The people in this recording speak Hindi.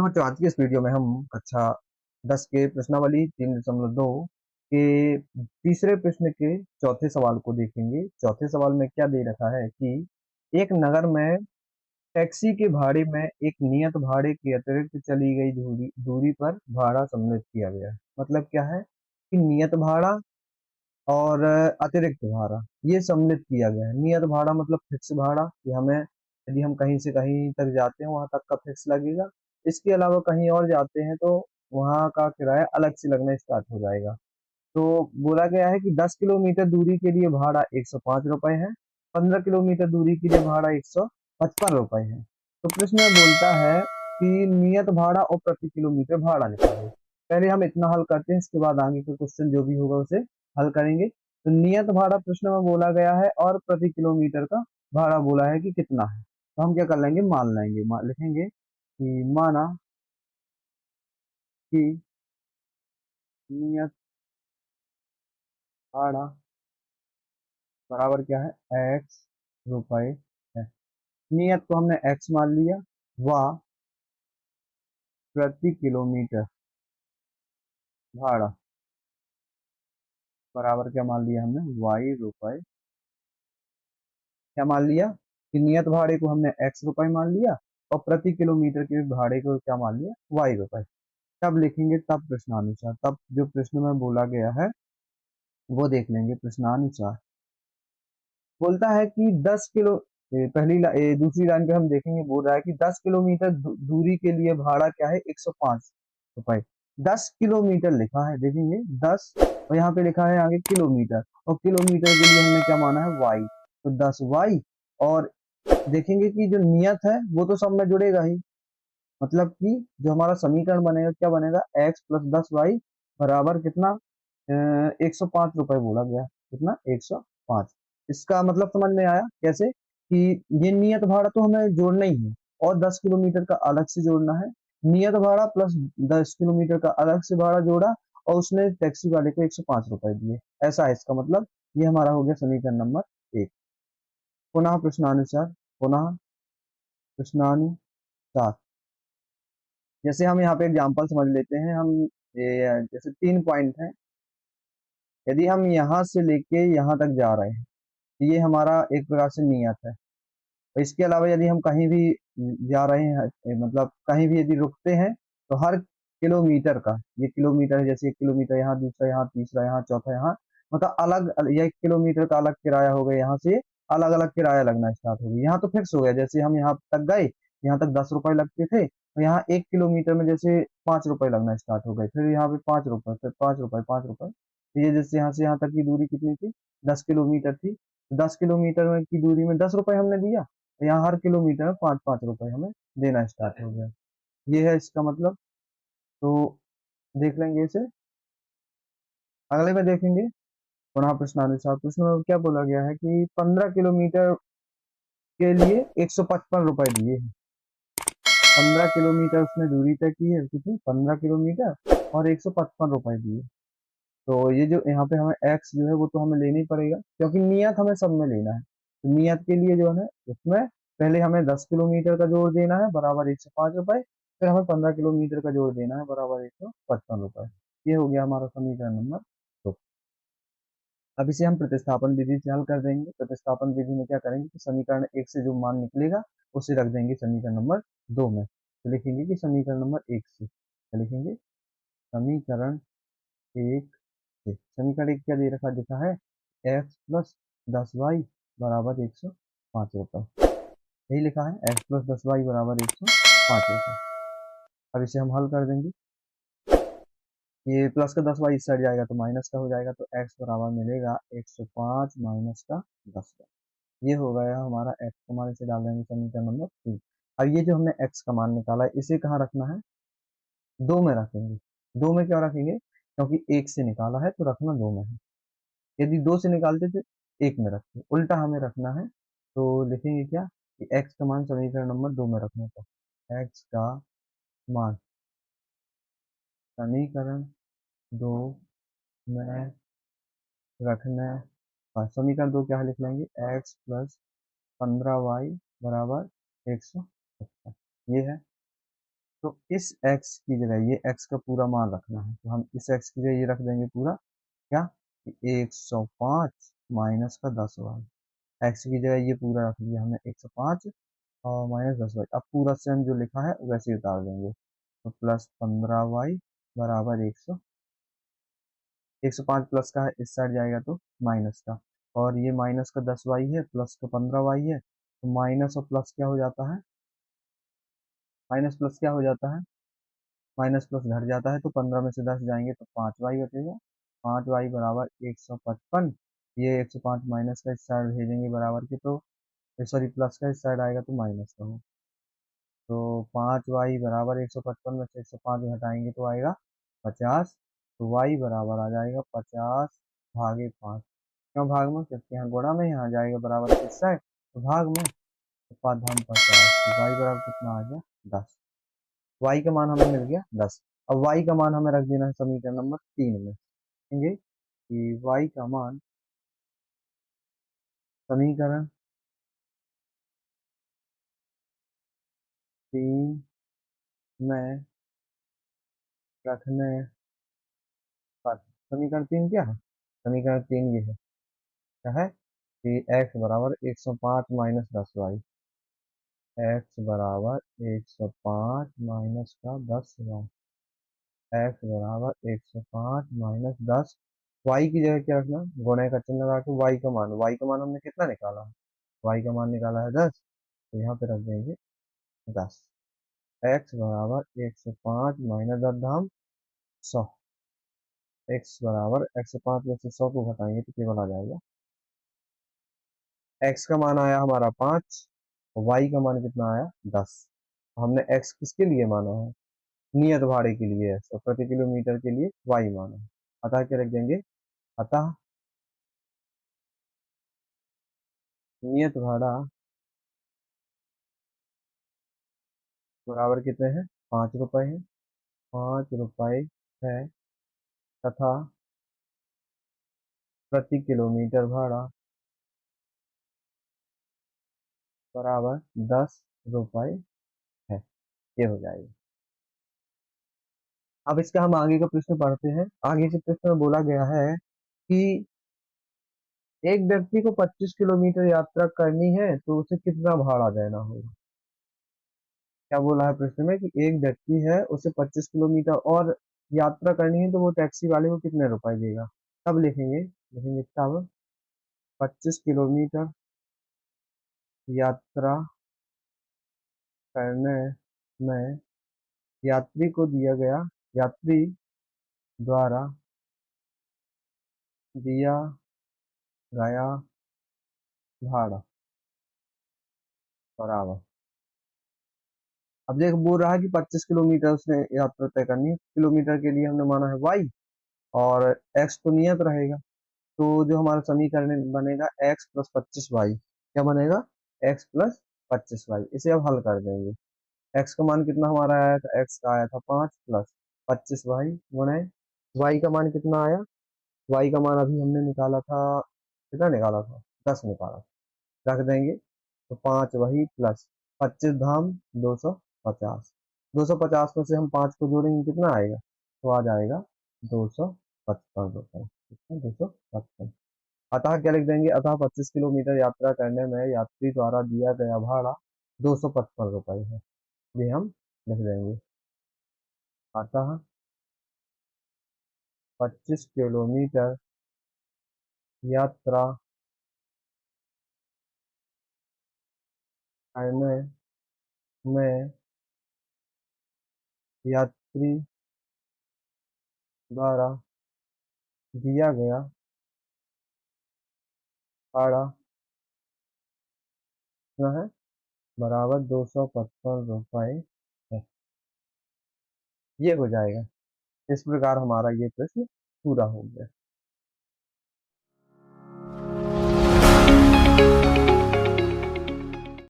तो बच्चों आज की इस वीडियो में हम कक्षा 10 के प्रश्नावली 3.2 के तीसरे प्रश्न के चौथे सवाल को देखेंगे। चौथे सवाल में क्या दे रखा है कि एक नगर में टैक्सी के भाड़े में एक नियत भाड़े के अतिरिक्त चली गई दूरी दूरी पर भाड़ा सम्मिलित किया गया है। मतलब क्या है कि नियत भाड़ा और अतिरिक्त भाड़ा ये सम्मिलित किया गया है। नियत भाड़ा मतलब फिक्स भाड़ा कि हमें यदि हम कहीं से कहीं तक जाते हैं वहां तक का फिक्स लगेगा। इसके अलावा कहीं और जाते हैं तो वहां का किराया अलग से लगना स्टार्ट हो जाएगा। तो बोला गया है कि 10 किलोमीटर दूरी के लिए भाड़ा 105 रुपए है, 15 किलोमीटर दूरी के लिए भाड़ा 155 रुपए है। तो प्रश्न में बोलता है कि नियत भाड़ा और प्रति किलोमीटर भाड़ा निकालो। पहले हम इतना हल करते हैं, इसके बाद आगे का क्वेश्चन जो भी होगा उसे हल करेंगे। तो नियत भाड़ा प्रश्न में बोला गया है और प्रति किलोमीटर का भाड़ा बोला है कि कितना है। तो हम क्या कर लेंगे, मान लेंगे, लिखेंगे कि माना कि नियत भाड़ा बराबर क्या है, एक्स रुपए है। नियत को हमने एक्स मान लिया, व प्रति किलोमीटर भाड़ा बराबर क्या मान लिया हमने, वाई रुपए। क्या मान लिया कि नियत भाड़े को हमने एक्स रुपए मान लिया और प्रति किलोमीटर के भाड़े को क्या मान लिया, वाई रुपए। तब लिखेंगे, तब प्रश्नानुसार, तब जो प्रश्न में बोला गया है वो देख लेंगे। प्रश्नानुसार बोलता है कि 10 किलो, दूसरी लाइन पे हम देखेंगे, बोल रहा है कि 10 किलोमीटर दूरी के लिए भाड़ा क्या है, 105 रुपए। 10 किलोमीटर लिखा है, देखेंगे 10 और यहाँ पे लिखा है आगे किलोमीटर, और किलोमीटर के लिए हमने क्या माना है, वाई। तो 10 वाई, और देखेंगे कि जो नियत है वो तो सब में जुड़ेगा ही। मतलब कि जो हमारा समीकरण बनेगा क्या बनेगा, एक्स प्लस 10 वाई बराबर कितना, 105 रुपए बोला गया। कितना, 105। इसका मतलब समझ में आया कैसे कि ये नियत भाड़ा तो हमें जोड़ना ही है और 10 किलोमीटर का अलग से जोड़ना है। नियत भाड़ा प्लस 10 किलोमीटर का अलग से भाड़ा जोड़ा और उसने टैक्सी वाले को 105 रुपए दिए। ऐसा है इसका मतलब। ये हमारा हो गया समीकरण नंबर 1। पुनः प्रश्नानुसार, पुनः प्रश्नानुसार, जैसे हम यहाँ पे एग्जांपल समझ लेते हैं। हम ये जैसे 3 पॉइंट हैं, यदि हम यहाँ से लेके यहाँ तक जा रहे हैं तो ये हमारा एक प्रकार से नियत है। और इसके अलावा यदि हम कहीं भी जा रहे हैं, मतलब कहीं भी यदि रुकते हैं तो हर किलोमीटर का, ये किलोमीटर है, जैसे 1 किलोमीटर यहाँ, दूसरा यहाँ, तीसरा यहाँ, चौथा यहाँ, मतलब अलग, या 1 किलोमीटर का अलग किराया हो गया, यहाँ से अलग अलग किराया लगना स्टार्ट हो गया। यहाँ तो फिक्स हो गया, जैसे हम यहाँ तक गए, यहाँ तक 10 रुपए लगते थे, और यहाँ 1 किलोमीटर में जैसे 5 रुपए लगना स्टार्ट हो गए, फिर यहाँ पे 5 रुपए, फिर 5 रुपए, 5 रुपए। तो ये जैसे यहाँ से यहाँ तक की दूरी कितनी थी, 10 किलोमीटर थी। 10 किलोमीटर में की दूरी में 10 रुपए हमने दिया, तो यहाँ हर किलोमीटर में 5 5 रुपए हमें देना स्टार्ट हो गया। ये है इसका मतलब। तो देख लेंगे इसे, अगले में देखेंगे। पुनः प्रश्नानुसार, प्रश्न में क्या बोला गया है कि 15 किलोमीटर के लिए 155 रुपए दिए हैं। 15 किलोमीटर उसने दूरी तय की है, कितनी, 15 किलोमीटर, और 155 रुपए दिए। तो ये जो यहाँ पे हमें एक्स जो है वो तो हमें लेना ही पड़ेगा, क्योंकि नियत हमें सब में लेना है। तो नियत के लिए जो है उसमें पहले हमें 10 किलोमीटर का जोड़ देना है बराबर 105 रुपए, फिर हमें 15 किलोमीटर का जोड़ देना है बराबर 155 रुपए। ये हो गया हमारा समीकरण नंबर 2। अब इसे हम प्रतिस्थापन विधि से हल कर देंगे। प्रतिस्थापन विधि में क्या करेंगे कि समीकरण 1 से जो मान निकलेगा उसे रख देंगे समीकरण नंबर 2 में। तो लिखेंगे कि समीकरण नंबर 1 से, तो लिखेंगे समीकरण 1 से, समीकरण 1 क्या दे रखा दिखा है, एक्स प्लस 10 वाई बराबर 105 रुपए। यही लिखा है, एक्स प्लस 10 वाई बराबर 105 रुपए। अब इसे हम हल कर देंगे। ये प्लस का 10 वाई इस साइड जाएगा तो माइनस का हो जाएगा, तो एक्स बराबर मिलेगा 105 माइनस का 10। ये हो गया हमारा एक्स का मान, इसे डाल देंगे समीकरण नंबर 2। अब ये जो हमने एक्स का मान निकाला है इसे कहाँ रखना है, 2 में रखेंगे। 2 में क्यों रखेंगे, क्योंकि 1 से निकाला है तो रखना 2 में है। यदि 2 से निकालते तो 1 में रखते, उल्टा हमें रखना है। तो लिखेंगे क्या कि एक्स का मान समीकरण नंबर 2 में रखने का, एक्स का मान समीकरण 2 में रखने का। समीकरण 2 क्या लिख लेंगे, एक्स प्लस 15 वाई बराबर 170, ये है। तो इस x की जगह ये x का पूरा मान रखना है, तो हम इस x की जगह ये रख देंगे पूरा क्या, 105 माइनस का 10y। x की जगह ये पूरा रख लिया हमने 105 और माइनस 10y। अब पूरा सेम जो लिखा है वैसे ही उतार देंगे, तो प्लस 15y बराबर 105 प्लस का है, इस साइड जाएगा तो माइनस का, और ये माइनस का 10y है, प्लस का 15y है, तो माइनस और प्लस क्या हो जाता है, माइनस प्लस क्या हो जाता है, माइनस प्लस घट जाता है, तो 15 में से 10 जाएंगे तो 5y बचेगा। 5y बराबर 155। ये 105 माइनस का इस साइड भेजेंगे बराबर के, तो सॉरी प्लस का इस साइड आएगा तो माइनस का हो, तो 5y बराबर 155 में से 105 घटाएंगे तो आएगा 50। तो y बराबर आ जाएगा 50/5। क्यों भाग में, क्योंकि यहाँ गुणा में, यहाँ जाएगा बराबर किस साइड, तो भाग में, तो 5×50, तो y बराबर कितना आ गया 10। y का मान हमें मिल गया 10। अब y का मान हमें रख देना है समीकरण नंबर 3 में, देखेंगे कि y का मान समीकरण 3 में रखने पर, समीकरण 3 क्या है, समीकरण 3 ये है, क्या है कि x बराबर 105 माइनस 10y, x बराबर 105 माइनस का 10y, x बराबर 105 माइनस 10, y की जगह क्या रखना, गुणे का चिन्ह लगा के y का मान हमने कितना निकाला है, y का मान निकाला है 10, तो यहाँ पे रख देंगे 10। x बराबर 105 माइनस 10 धाम 100, x बराबर 105 में से 100 को घटाएंगे तो केवल आ जाएगा, x का मान आया हमारा 5 और y का मान कितना आया 10। हमने x किसके लिए माना है, नियत भाड़े के लिए, और प्रति किलोमीटर के लिए y माना है। अतः क्या रख देंगे, अतः नियत भाड़ा बराबर कितने हैं, 5 रुपए है, 5 रुपए है, तथा प्रति किलोमीटर भाड़ा बराबर 10 रुपए है। ये हो जाएगा। अब इसका हम आगे का प्रश्न पढ़ते हैं। आगे के प्रश्न में बोला गया है कि एक व्यक्ति को 25 किलोमीटर यात्रा करनी है तो उसे कितना भाड़ा देना होगा। क्या बोला है प्रश्न में कि एक व्यक्ति है, उसे 25 किलोमीटर और यात्रा करनी है, तो वो टैक्सी वाले को कितने रुपए देगा। तब लिखेंगे, लिखेंगे तब 25 किलोमीटर यात्रा करने में यात्री को दिया गया, यात्री द्वारा दिया गया भाड़ा बराबर। अब देख बोल रहा है कि 25 किलोमीटर उसने यात्रा तय करनी है, किलोमीटर के लिए हमने माना है y, और x तो नियत रहेगा, तो जो हमारा समीकरण बनेगा x प्लस 25y, क्या बनेगा, x प्लस 25y। इसे अब हल कर देंगे। x का मान कितना हमारा आया था, x का आया था 5 प्लस 25y गुणे y का मान कितना आया, y का मान अभी हमने निकाला था, कितना निकाला था, 10 निकाला था। रख देंगे, तो 5 वही प्लस 25 धाम 250, 250 में से हम 5 को जोड़ेंगे कितना आएगा, तो आ जाएगा 255 रुपए, कितना 255। अतः क्या लिख देंगे, अतः 25 किलोमीटर यात्रा करने में यात्री द्वारा दिया गया भाड़ा 255 रुपए है। ये हम लिख देंगे, अतः 25 किलोमीटर यात्रा करने में यात्री द्वारा दिया गया भाड़ा कितना है, बराबर 255 रुपए है। ये हो जाएगा। इस प्रकार हमारा ये प्रश्न पूरा हो गया।